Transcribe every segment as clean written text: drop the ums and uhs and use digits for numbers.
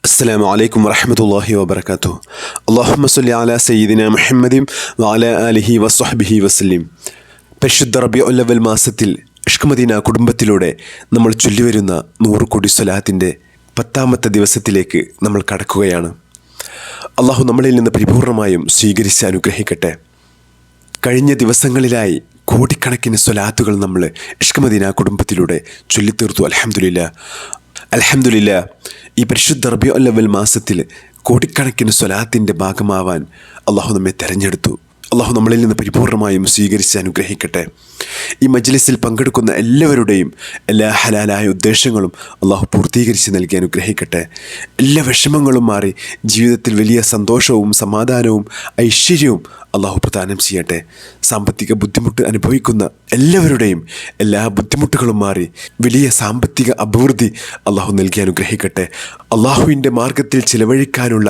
السلام عليكم ورحمة الله وبركاته. اللهم صل على سيدنا محمد وعلى آله وصحبه وسلم. പരിശുദ്ധ റബീഉൽ അവ്വൽ മാസത്തിൽ ഇഷ്ക് മദീന കുടുംബത്തിലൂടെ നമ്മൾ ചൊല്ലിവരുന്ന 100 കോടി സ്വലാത്തിൻ്റെ 10ാമത്തെ ദിവസത്തിലേക്ക് നമ്മൾ കടക്കുകയാണ്. അള്ളാഹു നമ്മളിൽ നിന്ന് പരിപൂർണമായും സ്വീകരിച്ച് അനുഗ്രഹിക്കട്ടെ. കഴിഞ്ഞ ദിവസങ്ങളിലായി കോടിക്കണക്കിന് സ്വലാത്തുകൾ നമ്മൾ ഇഷ്ക് മദീന കുടുംബത്തിലൂടെ ചൊല്ലിത്തീർത്തു. അൽഹംദുലില്ലാ. ഈ പരിശുദ്ധ റബീഉൽ അവ്വൽ മാസത്തിൽ കോടിക്കണക്കിന് സ്വലാത്തിൻ്റെ ഭാഗമാവാൻ അള്ളാഹു നമ്മെ തെരഞ്ഞെടുത്തു. അള്ളാഹു നമ്മളിൽ നിന്ന് പരിപൂർണമായും സ്വീകരിച്ച് അനുഗ്രഹിക്കട്ടെ. ഈ മജ്ലിസിൽ പങ്കെടുക്കുന്ന എല്ലാവരുടെയും എല്ലാ ഹലാലായ ഉദ്ദേശങ്ങളും അള്ളാഹു പൂർത്തീകരിച്ച് നൽകി അനുഗ്രഹിക്കട്ടെ. എല്ലാ വിഷമങ്ങളും മാറി ജീവിതത്തിൽ വലിയ സന്തോഷവും സമാധാനവും ഐശ്വര്യവും അള്ളാഹു പ്രദാനം ചെയ്യട്ടെ. സാമ്പത്തിക ബുദ്ധിമുട്ട് അനുഭവിക്കുന്ന എല്ലാവരുടെയും എല്ലാ ബുദ്ധിമുട്ടുകളും മാറി വലിയ സാമ്പത്തിക അഭിവൃദ്ധി അള്ളാഹു നൽകി അനുഗ്രഹിക്കട്ടെ. അള്ളാഹുവിൻ്റെ മാർഗത്തിൽ ചിലവഴിക്കാനുള്ള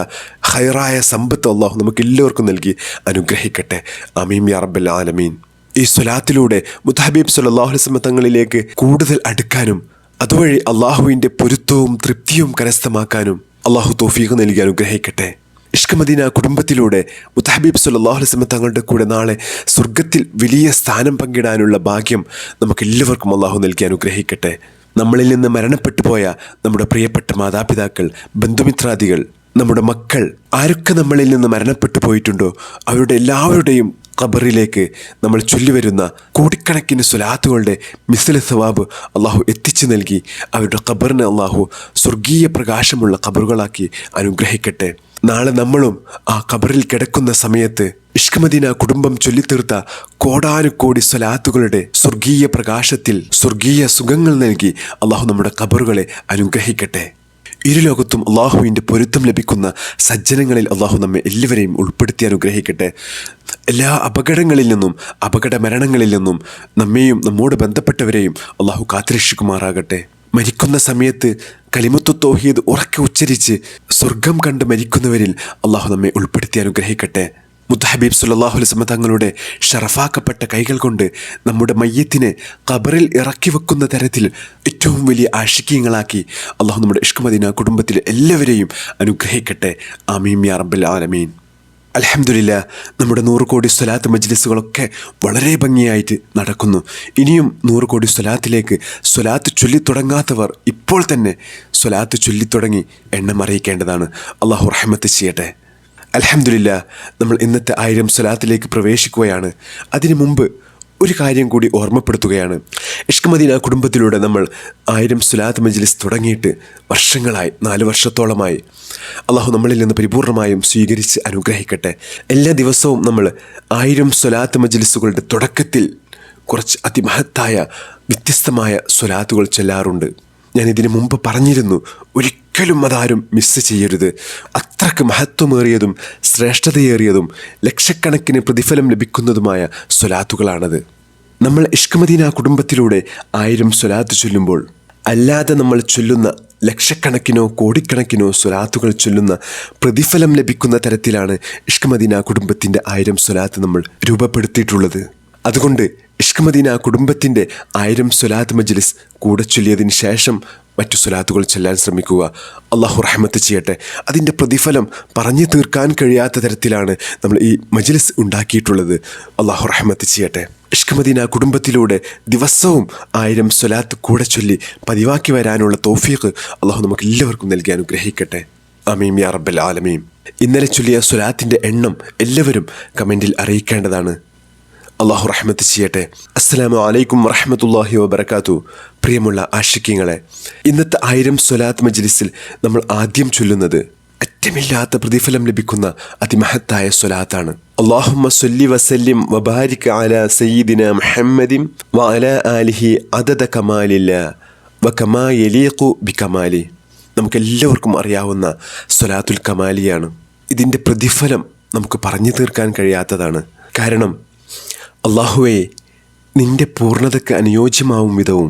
ഖൈറായ സമ്പത്ത് അള്ളാഹു നമുക്ക് എല്ലാവർക്കും നൽകി അനുഗ്രഹിക്കട്ടെ. ആമീൻ യാ റബ്ബൽ ആലമീൻ. ഈ സ്വലാത്തിലൂടെ മുത്തഹബീബ് സല്ലല്ലാഹു അലൈഹി വസല്ലം തങ്ങളിലേക്ക് കൂടുതൽ അടുക്കാനും അതുവഴി അള്ളാഹുവിൻ്റെ പൊരുത്തവും തൃപ്തിയും കരസ്ഥമാക്കാനും അള്ളാഹു തൗഫീഖ് നൽകി അനുഗ്രഹിക്കട്ടെ. ഇഷ്ക് മദീന കുടുംബത്തിലൂടെ മുത്തഹബീബ് സല്ലല്ലാഹു അലൈഹി വസല്ലം തങ്ങളുടെ കൂടെ നാളെ സ്വർഗത്തിൽ വലിയ സ്ഥാനം പങ്കിടാനുള്ള ഭാഗ്യം നമുക്ക് എല്ലാവർക്കും അള്ളാഹു നൽകി അനുഗ്രഹിക്കട്ടെ. നമ്മളിൽ നിന്ന് മരണപ്പെട്ടു പോയ നമ്മുടെ പ്രിയപ്പെട്ട മാതാപിതാക്കൾ, ബന്ധുമിത്രാദികൾ, നമ്മുടെ മക്കൾ, ആരൊക്കെ നമ്മളിൽ നിന്ന് മരണപ്പെട്ടു പോയിട്ടുണ്ടോ അവരുടെ എല്ലാവരുടെയും ഖബറിലേക്ക് നമ്മൾ ചൊല്ലിവരുന്ന കോടിക്കണക്കിന് സ്വലാത്തുകളുടെ മിസ്ല സവാബ് അള്ളാഹു എത്തിച്ചു നൽകി അവരുടെ ഖബറിനെ അള്ളാഹു സ്വർഗീയ പ്രകാശമുള്ള ഖബറുകളാക്കി അനുഗ്രഹിക്കട്ടെ. നാളെ നമ്മളും ആ ഖബറിൽ കിടക്കുന്ന സമയത്ത് ഇഷ്ക് മദീന കുടുംബം ചൊല്ലിത്തീർത്ത കോടാനുകോടി സ്വലാത്തുകളുടെ സ്വർഗീയ പ്രകാശത്തിൽ സ്വർഗീയ സുഖങ്ങൾ നൽകി അള്ളാഹു നമ്മുടെ ഖബറുകളെ അനുഗ്രഹിക്കട്ടെ. ഇരുലോകത്തും അള്ളാഹുവിൻ്റെ പൊരുത്തം ലഭിക്കുന്ന സജ്ജനങ്ങളിൽ അള്ളാഹു നമ്മെ എല്ലാവരെയും ഉൾപ്പെടുത്തി അനുഗ്രഹിക്കട്ടെ. എല്ലാ അപകടങ്ങളിൽ നിന്നും അപകട മരണങ്ങളിൽ നിന്നും നമ്മെയും നമ്മോട് ബന്ധപ്പെട്ടവരെയും അള്ളാഹു കാത്തുരക്ഷിക്കുമാറാകട്ടെ. മരിക്കുന്ന സമയത്ത് കലിമത്തു തൗഹീദ് ഉറക്കെ ഉച്ചരിച്ച് സ്വർഗം കണ്ട് മരിക്കുന്നവരിൽ അള്ളാഹു നമ്മെ ഉൾപ്പെടുത്തി അനുഗ്രഹിക്കട്ടെ. മുത്തഹബീബ് സല്ലല്ലാഹു അലൈഹി വസല്ലം തങ്ങളുടെ ഷറഫാക്കപ്പെട്ട കൈകൾ കൊണ്ട് നമ്മുടെ മയ്യത്തിനെ ഖബറിൽ ഇറക്കി വെക്കുന്ന തരത്തിൽ ഏറ്റവും വലിയ ആഷിഖീങ്ങളാക്കി അള്ളാഹു നമ്മുടെ ഇഷ്ക് മദീന കുടുംബത്തിലെ എല്ലാവരെയും അനുഗ്രഹിക്കട്ടെ. ആമീൻ യാ റബ്ബൽ ആലമീൻ. അൽഹംദുലില്ലാ. നമ്മുടെ 100 കോടി സ്വലാത്ത് മജ്ലിസുകളൊക്കെ വളരെ ഭംഗിയായിട്ട് നടക്കുന്നു. ഇനിയും 100 കോടി സ്വലാത്തിലേക്ക് സ്വലാത്ത് ചൊല്ലിത്തുടങ്ങാത്തവർ ഇപ്പോൾ തന്നെ സ്വലാത്ത് ചൊല്ലിത്തുടങ്ങി എണ്ണം അറിയിക്കേണ്ടതാണ്. അള്ളാഹു റഹ്മത്ത് ചെയ്യട്ടെ. അൽഹംദുലില്ലാ. നമ്മൾ ഇന്നത്തെ 1000 സ്വലാത്തിലേക്ക് പ്രവേശിക്കുകയാണ്. അതിനു മുമ്പ് ഒരു കാര്യം കൂടി ഓർമ്മപ്പെടുത്തുകയാണ്. ഇഷ്ക് മദീന കുടുംബത്തിലൂടെ നമ്മൾ 1000 സ്വലാത്ത് മജ്ലിസ് തുടങ്ങിയിട്ട് വർഷങ്ങളായി, 4 വർഷത്തോളമായി. അള്ളാഹു നമ്മളിൽ നിന്ന് പരിപൂർണമായും സ്വീകരിച്ച് അനുഗ്രഹിക്കട്ടെ. എല്ലാ ദിവസവും നമ്മൾ 1000 സ്വലാത്ത് മജ്ലിസുകളുടെ തുടക്കത്തിൽ കുറച്ച് അതിമഹത്തായ വ്യത്യസ്തമായ സ്വലാത്തുകൾ ചൊല്ലാറുണ്ട്. ഞാനിതിനു മുമ്പ് പറഞ്ഞിരുന്നു, ഒരിക്കലും അതാരും മിസ് ചെയ്യരുത്. അത്രക്ക് മഹത്വമേറിയതും ശ്രേഷ്ഠതയേറിയതും ലക്ഷക്കണക്കിന് പ്രതിഫലം ലഭിക്കുന്നതുമായ സ്വലാത്തുകളാണത്. നമ്മൾ ഇഷ്ക് മദീന കുടുംബത്തിലൂടെ 1000 സ്വലാത്ത് ചൊല്ലുമ്പോൾ അല്ലാതെ നമ്മൾ ചൊല്ലുന്ന ലക്ഷക്കണക്കിനോ കോടിക്കണക്കിനോ സ്വലാത്തുകൾ ചൊല്ലുന്ന പ്രതിഫലം ലഭിക്കുന്ന തരത്തിലാണ് ഇഷ്ക് മദീന കുടുംബത്തിൻ്റെ 1000 സ്വലാത്ത് നമ്മൾ രൂപപ്പെടുത്തിയിട്ടുള്ളത്. അതുകൊണ്ട് ഇഷ്ക് മദീന കുടുംബത്തിൻ്റെ 1000 സ്വലാത്ത് മജ്ലിസ് കൂടെ ചൊല്ലിയതിന് ശേഷം മറ്റു സ്വലാത്തുകൾ ചൊല്ലാൻ ശ്രമിക്കുക. അള്ളാഹു റഹ്മത്ത് ചെയ്യട്ടെ. അതിൻ്റെ പ്രതിഫലം പറഞ്ഞു തീർക്കാൻ കഴിയാത്ത തരത്തിലാണ് നമ്മൾ ഈ മജ്ലിസ് ഉണ്ടാക്കിയിട്ടുള്ളത്. അള്ളാഹു റഹ്മത്ത് ചെയ്യട്ടെ. ഇഷ്ക് മദീന കുടുംബത്തിലൂടെ ദിവസവും 1000 സ്വലാത്ത് കൂടെ ചൊല്ലി പതിവാക്കി വരാനുള്ള തൗഫീഖ് അള്ളാഹു നമുക്ക് എല്ലാവർക്കും നൽകി അനുഗ്രഹിക്കട്ടെ. ആമീൻ യാ റബ്ബൽ ആലമീൻ. ഇന്നലെ ചൊല്ലിയ സ്വലാത്തിൻ്റെ എണ്ണം എല്ലാവരും കമൻറ്റിൽ അറിയിക്കേണ്ടതാണ്. അള്ളാഹു റഹ്മത്ത് ചെയ്യട്ടെ. അസ്സലാമു അലൈക്കും വറഹ്മത്തുള്ളാഹി വബറകാതുഹു. പ്രിയമുള്ള ആഷിഖീങ്ങളെ, ഇന്നത്തെ 1000 സ്വലാത്ത് മജ്ലിസിൽ നമ്മൾ ആദ്യം ചൊല്ലുന്നത് അറ്റമില്ലാത്ത പ്രതിഫലം ലഭിക്കുന്ന അതിമഹത്തായ സ്വലാത്താണ്. അല്ലാഹുമ്മ സ്വല്ലി വസല്ലിം വബാരിക് അലാ സയ്യിദിന മുഹമ്മദിൻ വഅലാ ആലിഹി അദദ കമാലില്ലാ വകമാ യലീഖു ബികമാലി. നമുക്കെല്ലാവർക്കും അറിയാവുന്ന സ്വലാത്തുൽ കമാലിയാണ്. ഇതിൻ്റെ പ്രതിഫലം നമുക്ക് പറഞ്ഞു തീർക്കാൻ കഴിയാത്തതാണ്. കാരണം അള്ളാഹുവേ, നിൻ്റെ പൂർണ്ണതയ്ക്ക് അനുയോജ്യമാവും വിധവും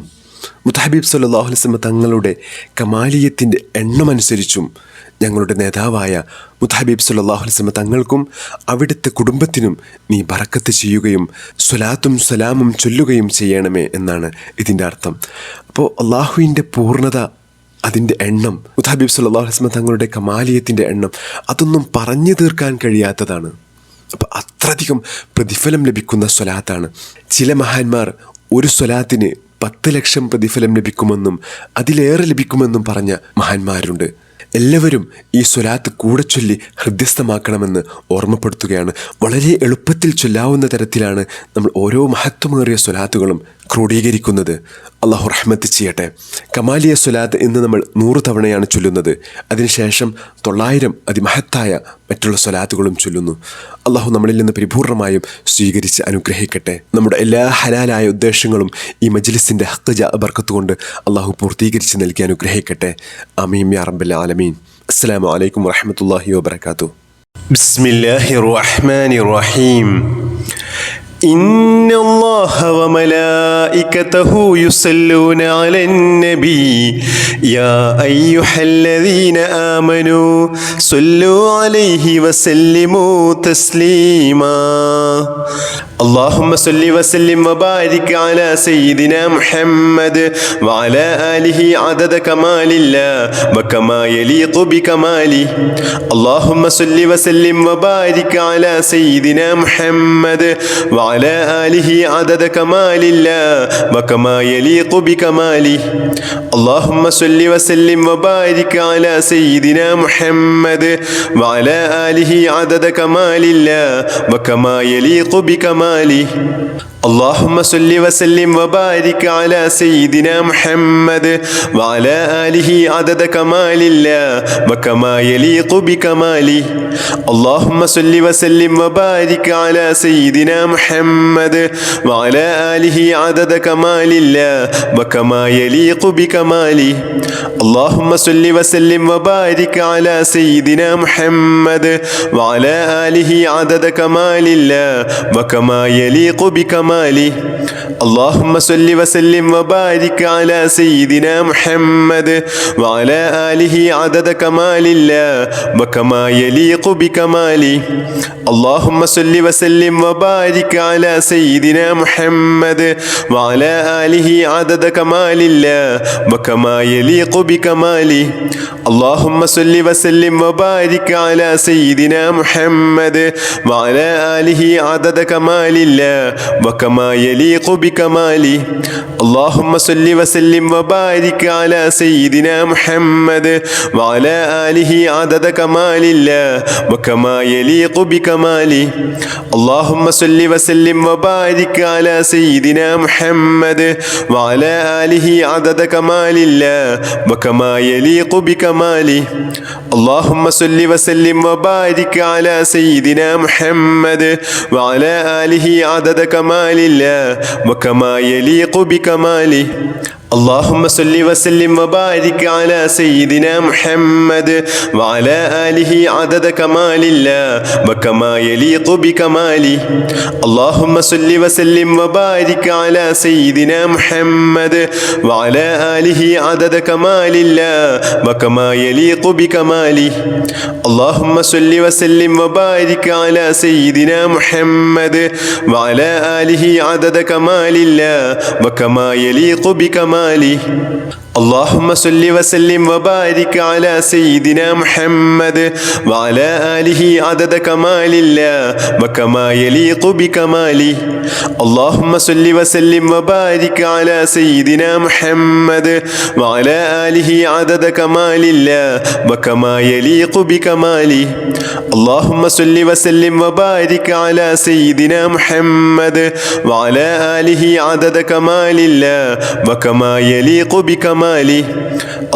മുത്തഹബീബ് സല്ലല്ലാഹു അലൈഹി വസല്ലം തങ്ങളുടെ കമാലിയത്തിൻ്റെ എണ്ണമനുസരിച്ചും ഞങ്ങളുടെ നേതാവായ മുത്തഹബീബ് സല്ലല്ലാഹു അലൈഹി വസല്ലം തങ്ങൾക്കും അവിടുത്തെ കുടുംബത്തിനും നീ ബറക്കത്ത് ചെയ്യുകയും സ്വലാത്തും സലാമും ചൊല്ലുകയും ചെയ്യണമേ എന്നാണ് ഇതിൻ്റെ അർത്ഥം. അപ്പോൾ അള്ളാഹുവിൻ്റെ പൂർണ്ണത അതിൻ്റെ എണ്ണം, ഹബീബ് സല്ലല്ലാഹു അലൈഹി വസല്ലം തങ്ങളുടെ കമാലിയത്തിൻ്റെ എണ്ണം, അതൊന്നും പറഞ്ഞു തീർക്കാൻ കഴിയാത്തതാണ്. അപ്പം അത്രയധികം പ്രതിഫലം ലഭിക്കുന്ന സ്വലാത്താണ്. ചില മഹാന്മാർ ഒരു സ്വലാത്തിന് 10 ലക്ഷം പ്രതിഫലം ലഭിക്കുമെന്നും അതിലേറെ ലഭിക്കുമെന്നും പറഞ്ഞ മഹാന്മാരുണ്ട്. എല്ലാവരും ഈ സ്വലാത്ത് കൂടെ ചൊല്ലി ഹൃദ്യസ്ഥമാക്കണമെന്ന് ഓർമ്മപ്പെടുത്തുകയാണ്. വളരെ എളുപ്പത്തിൽ ചൊല്ലാവുന്ന തരത്തിലാണ് നമ്മൾ ഓരോ മഹത്വമേറിയ സ്വലാത്തുകളും ക്രോഡീകരിക്കുന്നത്. അള്ളാഹു റഹ്മത്ത് ചെയ്യട്ടെ. കമാലിയ സ്വലാത്ത് ഇന്ന് നമ്മൾ 100 തവണയാണ് ചൊല്ലുന്നത്. അതിനുശേഷം 900 അതിമഹത്തായ മറ്റുള്ള സ്വലാത്തുകളും ചൊല്ലുന്നു. അള്ളാഹു നമ്മളിൽ നിന്ന് പരിപൂർണമായും സ്വീകരിച്ച് അനുഗ്രഹിക്കട്ടെ. നമ്മുടെ എല്ലാ ഹലാലായ ഉദ്ദേശങ്ങളും ഈ മജ്ലിസിൻ്റെ ഹഖ് ബർക്കത്ത് കൊണ്ട് അള്ളാഹു പൂർത്തീകരിച്ച് നൽകി അനുഗ്രഹിക്കട്ടെ. ആമീൻ യാ റബ്ബൽ ആലമീൻ. അസ്സലാമു അലൈക്കും വറഹ്മത്തുള്ളാഹി വബറകാതുഹു. ബിസ്മില്ലാഹിർ റഹ്മാനിർ റഹീം. إن الله وملائكته يصلون على النبي يا أيها الذين آمنوا صلوا عليه وسلموا تسليما اللهم صل وسلم وبارك على سيدنا محمد وعلى آله عدد كمال الله وكما يليق بكماله اللهم صل وسلم وبارك على سيدنا محمد وعلى آله عدد كمال الله وكما يليق بكماله اللهم صل وسلم وبارك على سيدنا محمد وعلى آله عدد كمال الله وكما يليق بكماله اللهم صل وسلم وبارك على سيدنا محمد وعلى آله عدد كمال الله وكما يليق بكماله اللهم صل وسلم وبارك على سيدنا محمد وعلى آله عدد كمال الله وكما يليق بكماله اللهم صل وسلم وبارك على سيدنا محمد وعلى آله عدد كمال الله وكما يليق بكماله اللهم صل وسلم وبارك على سيدنا محمد وعلى آله عدد كمال الله وكما يليق بكماله اللهم صل وسلم وبارك على سيدنا محمد وعلى آله عدد كمال الله وكما يليق بكماله اللهم صل وسلم وبارك على سيدنا محمد وعلى آله عدد كمال الله وكما يليق بكماله اللهم صل وسلم وبارك على سيدنا محمد وعلى آله عدد كمال الله وكما يليق بكماله اللهم صل وسلم وبارك على سيدنا محمد وعلى آله عدد كمال الله وكما يليق بكماله اللهم صل وسلم وبارك على سيدنا محمد وعلى آله عدد كمال الله وكما يليق بكماله اللهم صل وسلم وبارك على سيدنا محمد وعلى آله عدد كمال الله وكما يليق بكماله اللهم صل وسلم وبارك على سيدنا محمد وعلى آله عدد كمال الله وكما يليق بكماله اللهم صل وسلم وبارك على سيدنا محمد وعلى آله عدد كمال الله وكما يليق بكماله اللهم صل وسلم وبارك على سيدنا محمد وعلى آله عدد كمال الله وكما يليق بكماله اللهم صل وسلم وبارك على سيدنا محمد وعلى آله عدد كمال الله وكما يليق بكماله اللهم صل وسلم وبارك على سيدنا محمد وعلى آله عدد كمال الله وكما يليق بكماله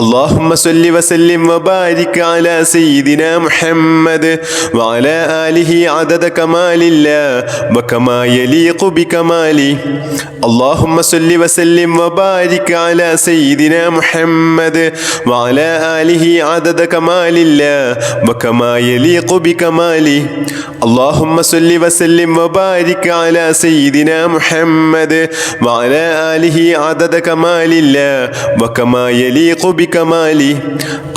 اللهم صل وسلم وبارك على سيدنا محمد وعلى آله عدد كمال الله وكما يليق بكماله اللهم صل وسلم وبارك على سيدنا محمد وعلى آله عدد كمال الله وكما يليق بكماله اللهم صل وسلم وبارك على سيدنا محمد وعلى آله عدد كمال الله وكما يليق يليق بكماله.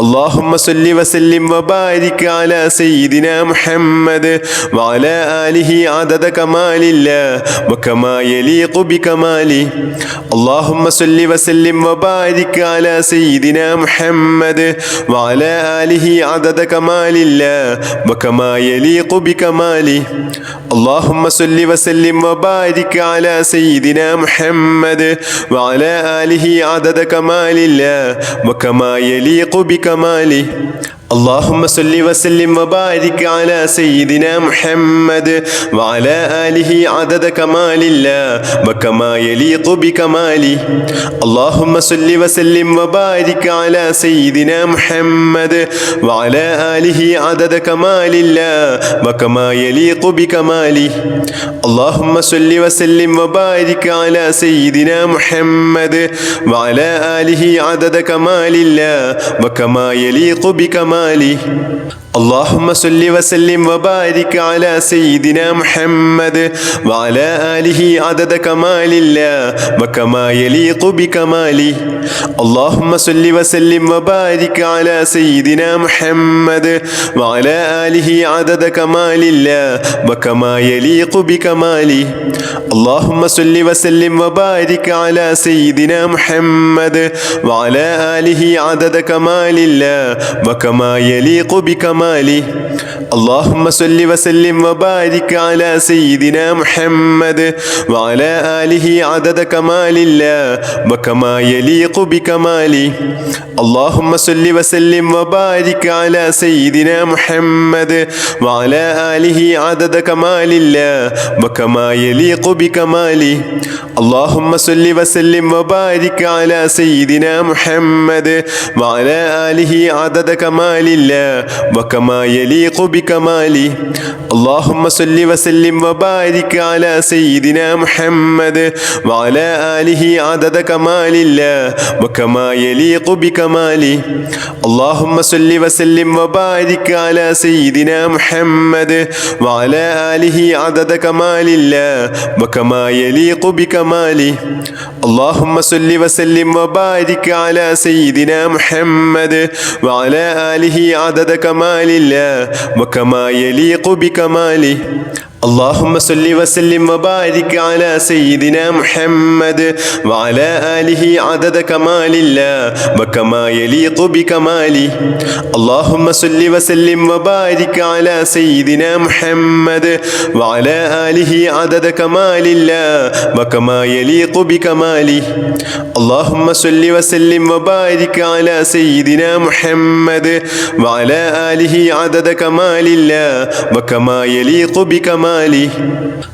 اللهم صل وسلم وبارك على سيدنا محمد وعلى آله عدد كمال الله وكما يليق بكماله. اللهم صل وسلم وبارك على سيدنا محمد وعلى آله عدد كمال الله وكما يليق بكماله. اللهم صل وسلم وبارك على سيدنا محمد وعلى آله عدد كمال الله وكما يليق بكماله. اللهم صل وسلم وبارك على سيدنا محمد وعلى آله عدد كمال الله وكما يليق بكماله. اللهم صل وسلم وبارك على سيدنا محمد وعلى آله عدد كمال الله وكما يليق بكماله. اللهم صل وسلم وبارك على سيدنا محمد وعلى آله عدد كمال الله وكما يليق بكماله. اللهم صل وسلم وبارك على سيدنا محمد وعلى آله عدد كمال الله وكما يليق بكماله. اللهم صل وسلم وبارك على سيدنا محمد وعلى آله عدد كمال الله وكما يليق بكماله. اللهم صل وسلم وبارك على سيدنا محمد وعلى آله عدد كمال الله وكما يليق بكماله. اللهم صل وسلم وبارك على سيدنا محمد وعلى آله عدد كمال الله وكما يليق بكماله. اللهم صل وسلم وبارك على سيدنا محمد وعلى آله عدد كمال الله وكما يليق بكماله. اللهم صل وسلم وبارك على سيدنا محمد وعلى آله عدد كمال الله وكما يليق بكماله. اللهم صل وسلم وبارك على سيدنا محمد وعلى آله عدد كمال الله وكما يليق بكماله. اللهم صل وسلم وبارك على سيدنا محمد وعلى آله عدد كمال الله وكما يليق بكماله. اللهم صل وسلم وبارك على سيدنا محمد وعلى آله عدد كمال الله وكما يليق بكماله. اللهم صل وسلم وبارك على سيدنا محمد وعلى آله عدد كمال الله وكما يليق بكماله. اللهم صل وسلم وبارك على سيدنا محمد وعلى آله عدد كمال الله وكما يليق بكماله. اللهم صل وسلم وبارك على سيدنا محمد وعلى آله عدد كمال الله وكما يليق بكماله.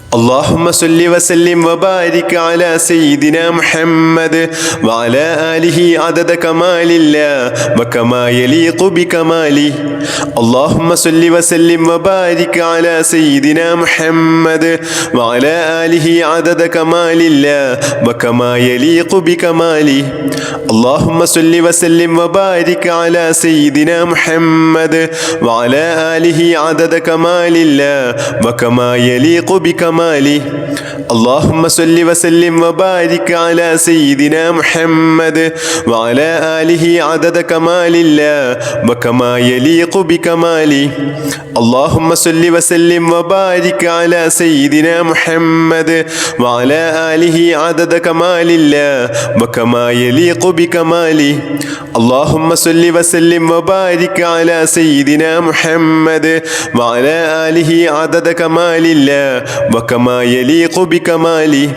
اللهم صل وسلم وبارك على سيدنا محمد وعلى آله عدد كمال الله وكما يليق بكماله. اللهم صل وسلم وبارك على سيدنا محمد وعلى آله عدد كمال الله وكما يليق بكماله. اللهم صل وسلم وبارك على سيدنا محمد وعلى آله عدد كمال الله وكما يليق بكماله. اللهم صل وسلم وبارك على سيدنا محمد وعلى آله عدد كمال الله وكما يليق بكماله. اللهم صل وسلم وبارك على سيدنا محمد وعلى آله عدد كمال الله وكما يليق بكماله. اللهم صل وسلم وبارك على سيدنا محمد وعلى آله عدد كمال الله وكما يليق بكماله.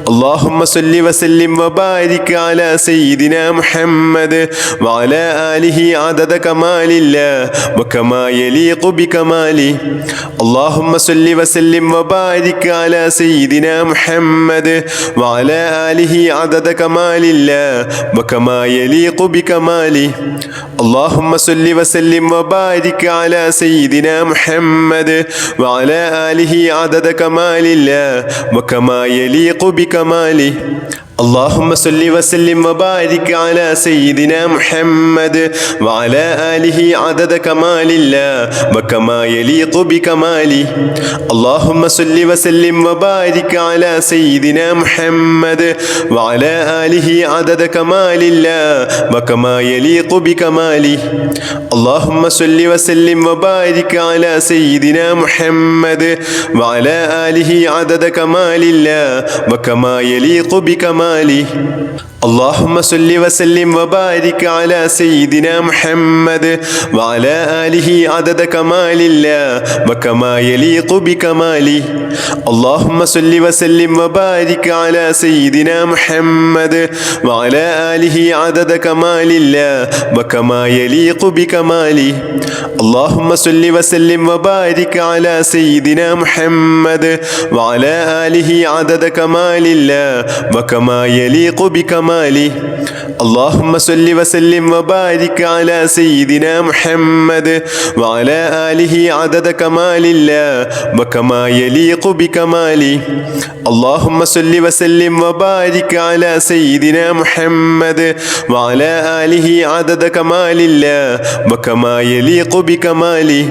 اللهم صل وسلم وبارك على سيدنا محمد وعلى آله عدد كمال الله وكما يليق بكماله. اللهم صل وسلم وبارك على سيدنا محمد وعلى آله عدد كمال الله وكما يليق بكماله. اللهم صل وسلم وبارك على سيدنا محمد وعلى آله عدد كمال الله وكما يليق بكماله. اللهم صل وسلم وبارك على سيدنا محمد وعلى آله عدد كمال الله وكما يليق بكماله. اللهم صل وسلم وبارك على سيدنا محمد وعلى آله عدد كمال الله وكما يليق بكماله. اللهم صل وسلم وبارك على سيدنا محمد وعلى آله عدد كمال الله وكما يليق بكماله. اللهم صل وسلم وبارك على سيدنا محمد وعلى آله عدد كمال الله وكما يليق بكماله. اللهم صل وسلم وبارك على سيدنا محمد وعلى آله عدد كمال الله وكما يليق بكماله. اللهم صل وسلم وبارك على سيدنا محمد وعلى آله عدد كمال الله وكما يليق بكماله. اللهم صل وسلم وبارك على سيدنا محمد وعلى آله عدد كمال الله وكما يليق بكماله. اللهم صل وسلم وبارك على سيدنا محمد وعلى آله عدد كمال الله وكما يليق بكماله.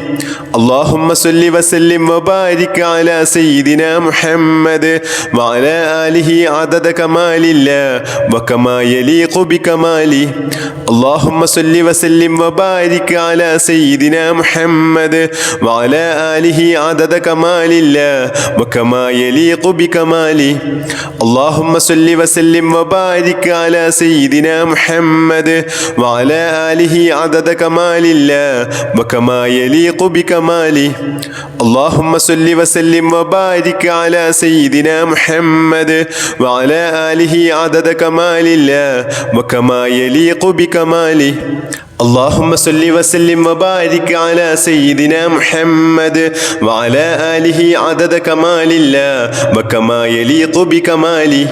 اللهم صل وسلم وبارك على سيدنا محمد وعلى آله عدد كمال الله وكما يليق بكماله. اللهم صل وسلم وبارك على سيدنا محمد وعلى آله عدد كمال الله وكما يليق بكماله. اللهم صل وسلم وبارك على سيدنا محمد وعلى آله عدد كمال الله وكما يليق بكماله. اللهم صل وسلم وبارك على سيدنا محمد وعلى آله عدد كمال الله وكما يليق بكماله. اللهم صل وسلم وبارك على سيدنا محمد وعلى آله عدد كمال الله وكما يليق بكماله.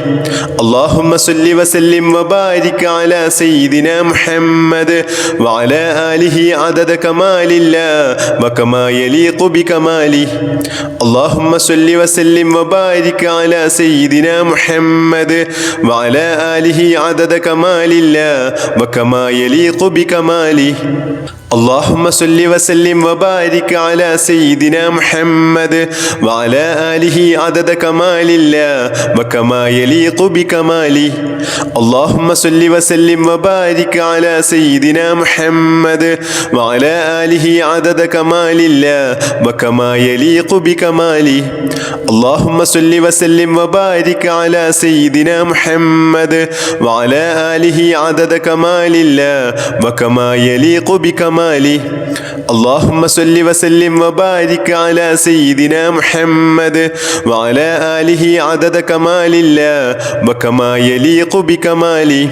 اللهم صل وسلم وبارك على سيدنا محمد وعلى آله عدد كمال الله وكما يليق بكماله. اللهم صل وسلم وبارك على سيدنا محمد وعلى آله عدد كمال الله وكما يليق بكماله. اللهم صل وسلم وبارك على سيدنا محمد وعلى آله عدد كمال الله وكما يليق بكماله. اللهم صل وسلم وبارك على سيدنا محمد وعلى آله عدد كمال الله وكما يليق بكماله. اللهم صل وسلم وبارك على سيدنا محمد وعلى آله عدد كمال الله وكما يليق بكماله. اللهم صل وسلم وبارك على سيدنا محمد وعلى آله عدد كمال الله وكما يليق بكماله.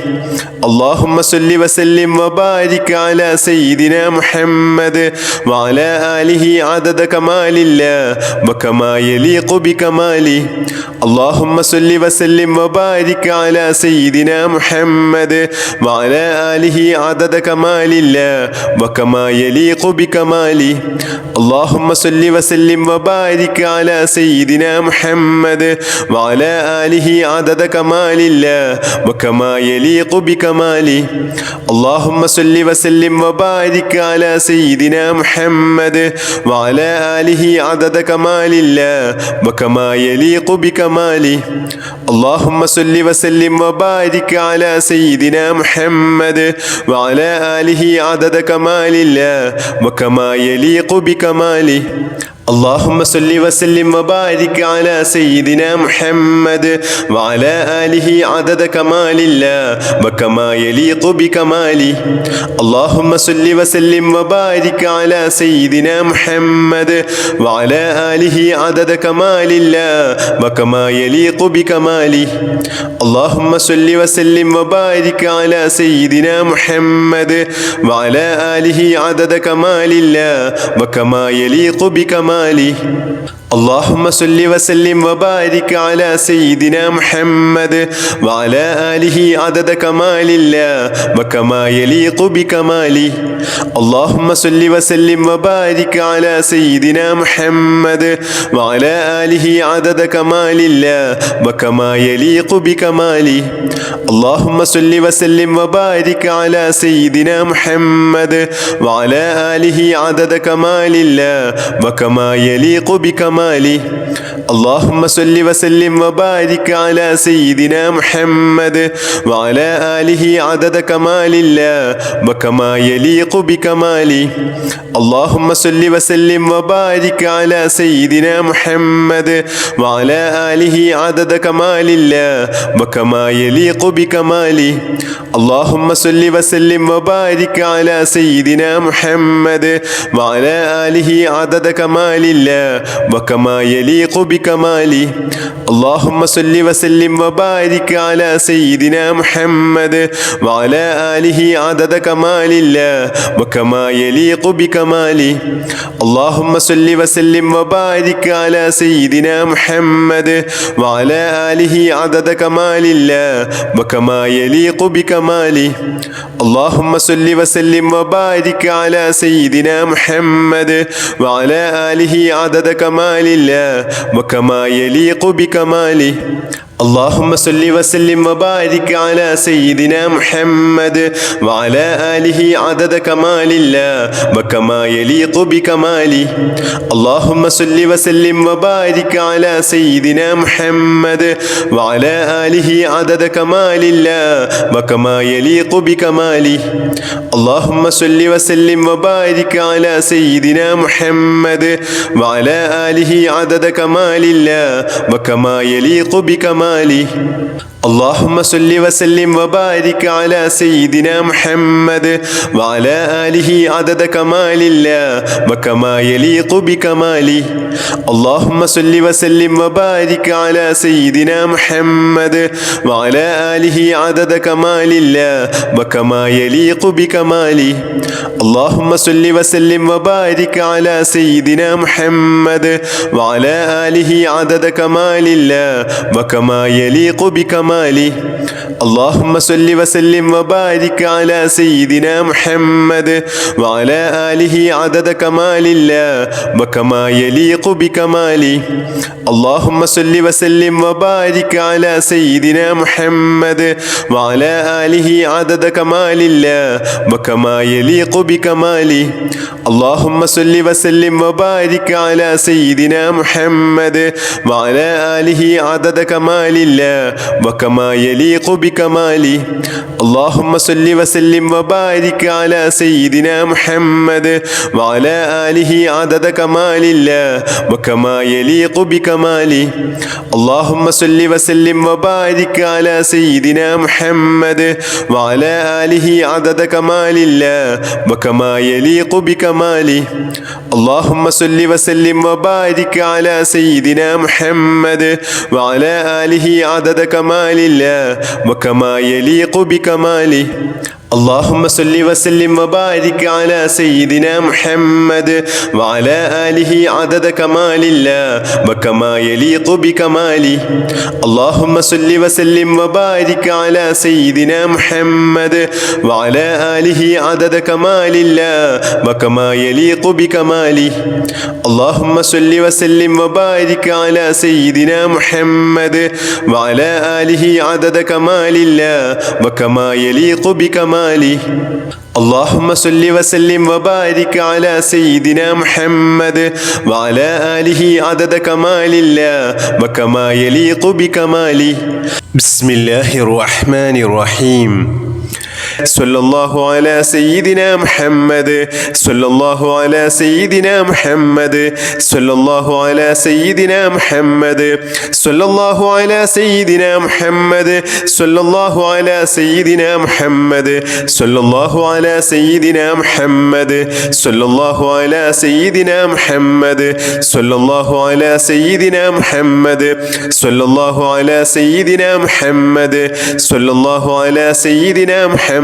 اللهم صل وسلم وبارك على سيدنا محمد وعلى آله عدد كمال الله وكما يليق بكماله. اللهم صل وسلم وبارك على سيدنا محمد وعلى آله عدد كمال الله وكما يليق بكماله. اللهم صل وسلم وبارك على سيدنا محمد وعلى آله عدد كمال الله وكما يليق بكماله. اللهم صل وسلم وبارك على سيدنا محمد وعلى آله عدد كمال الله وكما يليق بكماله. اللهم صل وسلم وبارك على سيدنا محمد وعلى آله عدد كمال الله وكما يليق بكماله. اللهم صل وسلم وبارك على سيدنا محمد وعلى آله عدد كمال الله وكما يليق بكماله. اللهم صل وسلم وبارك على سيدنا محمد وعلى آله عدد كمال الله وكما يليق بكماله. اللهم صل وسلم وبارك على سيدنا محمد وعلى آله عدد كمال الله وكما يليق بكماله. اللهم صل وسلم وبارك على سيدنا محمد وعلى آله عدد كمال الله وكما يليق بكماله. اللهم صل وسلم وبارك على سيدنا محمد وعلى آله عدد كمال الله وكما يليق بكماله. اللهم صل وسلم وبارك على سيدنا محمد وعلى آله عدد كمال الله وكما يليق بكماله. اللهم صل وسلم وبارك على سيدنا محمد وعلى آله عدد كمال الله وكما يليق بكماله. اللهم صل وسلم وبارك على سيدنا محمد وعلى آله عدد كمال الله وكما يليق بكماله. اللهم صل وسلم وبارك على سيدنا محمد وعلى آله عدد كمال الله وكما يليق بكماله. اللهم صل وسلم وبارك على سيدنا محمد وعلى آله عدد كمال الله وكما يليق بكماله. اللهم صل وسلم وبارك على سيدنا محمد وعلى آله عدد كمال الله وكما يليق بكماله. اللهم صل وسلم وبارك على سيدنا محمد وعلى آله عدد كمال الله وكما يليق بكماله. اللهم صل وسلم وبارك على سيدنا محمد وعلى آله عدد كمال الله وكما يليق بكماله. اللهم صل وسلم وبارك على سيدنا محمد وعلى آله عدد كمال الله وكما يليق بكماله. اللهم صل وسلم وبارك على سيدنا محمد وعلى آله عدد كمال الله وكما يليق بكماله. اللهم صل وسلم وبارك على سيدنا محمد وعلى آله عدد كمال الله وكما يليق بكماله. اللهم صل وسلم وبارك على سيدنا محمد وعلى آله عدد كمال الله وكما يليق بكماله. اللهم صل وسلم وبارك على سيدنا محمد وعلى آله عدد كمال الله وكما يليق بكماله. اللهم صل وسلم وبارك على سيدنا محمد وعلى آله عدد كمال الله وكما يليق بكماله. اللهم صل وسلم وبارك على سيدنا محمد وعلى آله عدد كمال الله وكما يليق بكماله. اللهم صل وسلم وبارك على سيدنا محمد وعلى آله عدد كمال الله وكما يليق بكماله. اللهم صل وسلم وبارك على سيدنا محمد وعلى آله عدد كمال الله وكما يليق بكماله. اللهم صل وسلم وبارك على سيدنا محمد وعلى آله عدد كمال الله وكما يليق بكماله. اللهم صل وسلم وبارك على سيدنا محمد وعلى آله عدد كمال الله وكما يليق بكماله. اللهم صل وسلم وبارك على سيدنا محمد وعلى آله عدد كمال الله وكما يليق بكماله. اللهم صل وسلم وبارك على سيدنا محمد وعلى آله عدد كمال الله وكما يليق بكماله. اللهم صل وسلم وبارك على سيدنا محمد وعلى آله عدد كمال الله وكما يليق بكماله. اللهم صل وسلم وبارك على سيدنا محمد وعلى آله عدد كمال الله وكما يليق بكماله. بسم الله الرحمن الرحيم. صلى الله على سيدنا محمد صلى الله على سيدنا محمد صلى الله على سيدنا محمد صلى الله على سيدنا محمد صلى الله على سيدنا محمد صلى الله على سيدنا محمد صلى الله على سيدنا محمد صلى الله على سيدنا محمد صلى الله على سيدنا محمد صلى الله على سيدنا محمد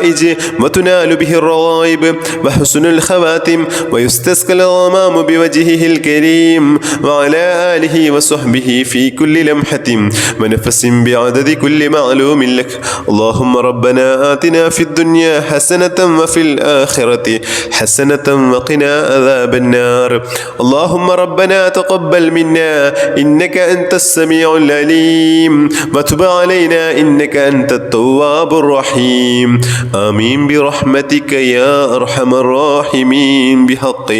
الحوائج وتنال به الرغائب وحسن الخواتم ويستسقى الغمام بوجهه الكريم وعلى آله وصحبه في كل لمحة ونفس بعدد كل معلوم لك. اللهم ربنا آتنا في الدنيا حسنة وفي الآخرة حسنة وقنا عذاب النار. اللهم ربنا تقبل منا إنك أنت السميع العليم وتب علينا إنك أنت التواب الرحيم. آمين برحمتك يا أرحم الراحمين بحق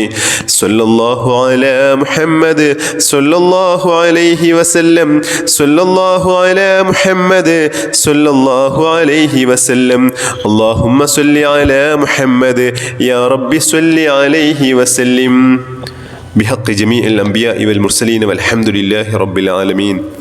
صلى الله على محمد صلى الله عليه وسلم صلى الله على محمد صلى الله عليه وسلم. اللهم صل على محمد يا رب صل عليه وسلم بحق جميع الأنبياء والمرسلين والحمد لله رب العالمين.